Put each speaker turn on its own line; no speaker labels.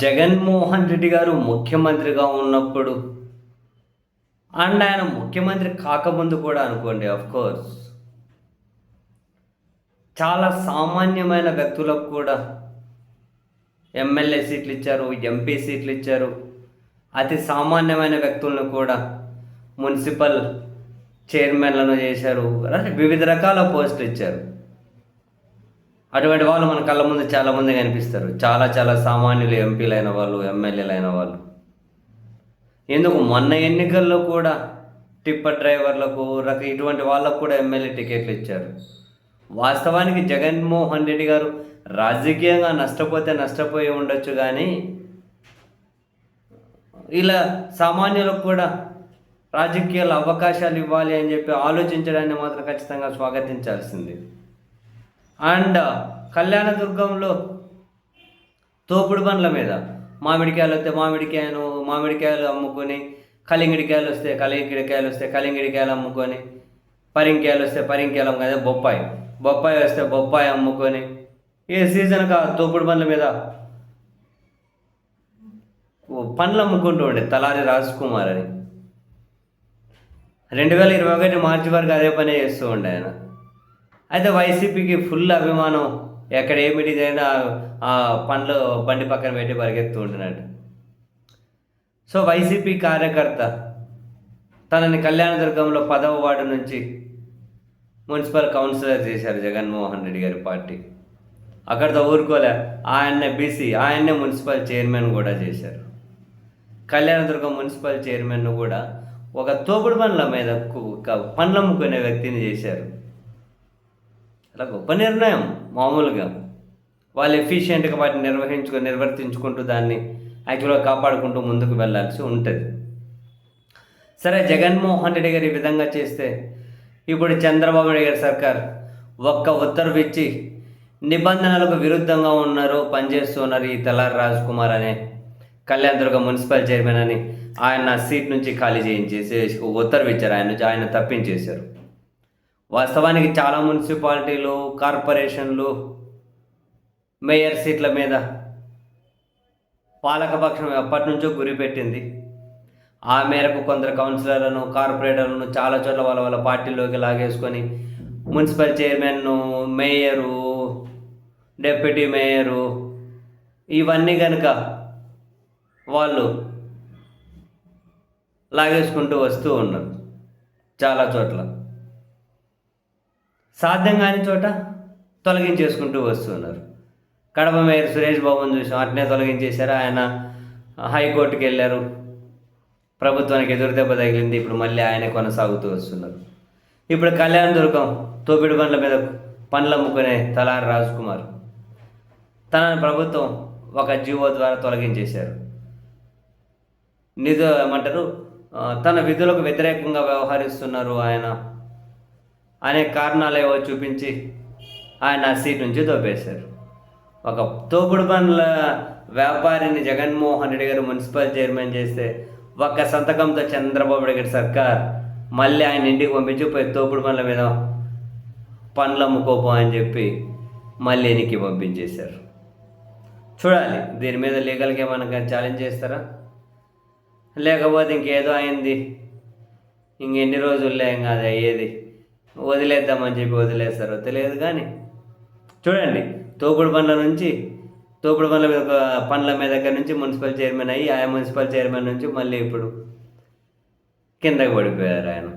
జగన్మోహన్ రెడ్డి గారు ముఖ్యమంత్రిగా ఉన్నప్పుడు అండ్ ఆయన ముఖ్యమంత్రి కాకముందు కూడా అనుకోండి కోర్స్ చాలా సామాన్యమైన వ్యక్తులకు కూడా ఎమ్మెల్యే సీట్లు ఇచ్చారు, ఎంపీ సీట్లు ఇచ్చారు. అతి సామాన్యమైన వ్యక్తులను కూడా మున్సిపల్ చైర్మన్లను చేశారు, వివిధ రకాల పోస్టులు ఇచ్చారు. అటువంటి వాళ్ళు మన కళ్ళ ముందు చాలామంది కనిపిస్తారు. చాలా చాలా సామాన్యులు ఎంపీలైన వాళ్ళు, ఎమ్మెల్యేలైన వాళ్ళు. ఎందుకు మొన్న ఎన్నికల్లో కూడా టిప్పర్ డ్రైవర్లకు ఇటువంటి వాళ్ళకు కూడా ఎమ్మెల్యే టికెట్లు ఇచ్చారు. వాస్తవానికి జగన్మోహన్ రెడ్డి గారు రాజకీయంగా నష్టపోయి ఉండొచ్చు, కానీ ఇలా సామాన్యులకు కూడా రాజకీయాల అవకాశాలు ఇవ్వాలి అని చెప్పి ఆలోచించడాన్ని మాత్రం ఖచ్చితంగా స్వాగతించాల్సింది. అండ్ కళ్యాణదుర్గంలో తోపుడు బండ్ల మీద మామిడికాయలు వస్తే మామిడికాయలు అమ్ముకొని, కలింగిడికాయలు వస్తే కలింగిడికాయలు అమ్ముకొని, పరింకాయలు వస్తే పరింకాయలు అదే బొప్పాయి వస్తే బొప్పాయి అమ్ముకొని, ఏ సీజన్గా తోపుడు బండ్ల మీద పండ్లు అమ్ముకుంటూ ఉండే తలారి రాజ్కుమార్ అని 2021 మార్చి వరకు అదే పనే చేస్తూ ఉండే ఆయన. అయితే వైసీపీకి ఫుల్ అభిమానం, ఎక్కడ ఏ మీటింగ్ అయినా ఆ పండ్లు బండి పక్కన పెట్టి పరిగెత్తూ ఉంటున్నాడు. సో వైసీపీ కార్యకర్త తనని కళ్యాణదుర్గంలో 10వ వార్డు నుంచి మున్సిపల్ కౌన్సిలర్ చేశారు జగన్మోహన్ రెడ్డి గారి పార్టీ. అక్కడితో ఊరుకోలే, ఆయన్నే మున్సిపల్ చైర్మన్ కూడా చేశారు. కళ్యాణదుర్గం మున్సిపల్ చైర్మన్ను కూడా ఒక తోపుడు బండ్ల మీద పండ్లు అమ్ముకునే వ్యక్తిని చేశారు. అలా గొప్ప నిర్ణయం. మామూలుగా వాళ్ళు ఎఫిషియెంట్గా వాటిని నిర్వర్తించుకుంటూ దాన్ని యాక్చువల్గా కాపాడుకుంటూ ముందుకు వెళ్ళాల్సి ఉంటుంది. సరే, జగన్మోహన్ రెడ్డి గారు ఈ విధంగా చేస్తే ఇప్పుడు చంద్రబాబు నాయుడు గారి సర్కార్ ఒక్క ఉత్తర్వు ఇచ్చి నిబంధనలకు విరుద్ధంగా పనిచేస్తున్నారు ఈ తలారి రాజ్కుమార్ అనే కళ్యాణదుర్గం మున్సిపల్ చైర్మన్ అని ఆయన సీట్ నుంచి ఖాళీ చేయించేసి ఉత్తర్వు ఇచ్చారు. ఆయన తప్పించేశారు. వాస్తవానికి చాలా మున్సిపాలిటీలు, కార్పొరేషన్లు మేయర్ సీట్ల మీద పాలకపక్షం ఎప్పటి నుంచో గురిపెట్టింది. ఆ మేరకు కొందరు కౌన్సిలర్లను, కార్పొరేటర్లను చాలా చోట్ల వాళ్ళ పార్టీలోకి లాగేసుకొని మున్సిపల్ చైర్మన్ను, మేయరు, డిప్యూటీ మేయరు ఇవన్నీ కనుక వాళ్ళు లాగేసుకుంటూ వస్తూ ఉన్నారు. చాలా చోట్ల సాధ్యం కాని చోట తొలగించేసుకుంటూ వస్తున్నారు. కడప మేయర్ సురేష్ బాబుని చూసాం, అట్నే తొలగించేశారు. ఆయన హైకోర్టుకి వెళ్ళారు, ప్రభుత్వానికి ఎదురుదెబ్బ తగిలింది. ఇప్పుడు మళ్ళీ ఆయనే కొనసాగుతూ వస్తున్నారు. ఇప్పుడు కళ్యాణదుర్గం తోపిడి బండ్ల మీద పండ్లు అమ్ముకునే తలారి రాజ్కుమార్ తనని ప్రభుత్వం ఒక జీవో ద్వారా తొలగించేశారు. తన విధులకు వ్యతిరేకంగా వ్యవహరిస్తున్నారు ఆయన అనే కారణాలు ఏవో చూపించి ఆయన ఆ సీట్ నుంచి దొబ్బేశారు. ఒక తోపుడు బండ్ల వ్యాపారిని జగన్మోహన్ రెడ్డి గారు మున్సిపల్ చైర్మన్ చేస్తే ఒక్క సంతకంతో చంద్రబాబు నాయుడు గారి సర్కార్ మళ్ళీ ఆయన ఇంటికి పంపించి పోయి తోపుడు బండ్ల మీద పండ్లు అమ్ముకోపో అని చెప్పి మళ్ళీ ఎనికి పంపించేశారు. చూడాలి, దీని మీద లీగల్గా ఏమన్నా ఛాలెంజ్ చేస్తారా, లేకపోతే ఇంకేదో అయింది, ఇంకెన్ని రోజుల్లో ఏం కాదు అయ్యేది, వదిలేద్దామని చెప్పి వదిలేస్తారో తెలియదు. కానీ చూడండి, తోపుడు బండ్ల మీద పండ్ల మీద దగ్గర నుంచి మున్సిపల్ చైర్మన్ అయ్యి, ఆయా మున్సిపల్ చైర్మన్ నుంచి మళ్ళీ ఇప్పుడు కిందకి పడిపోయారు ఆయన.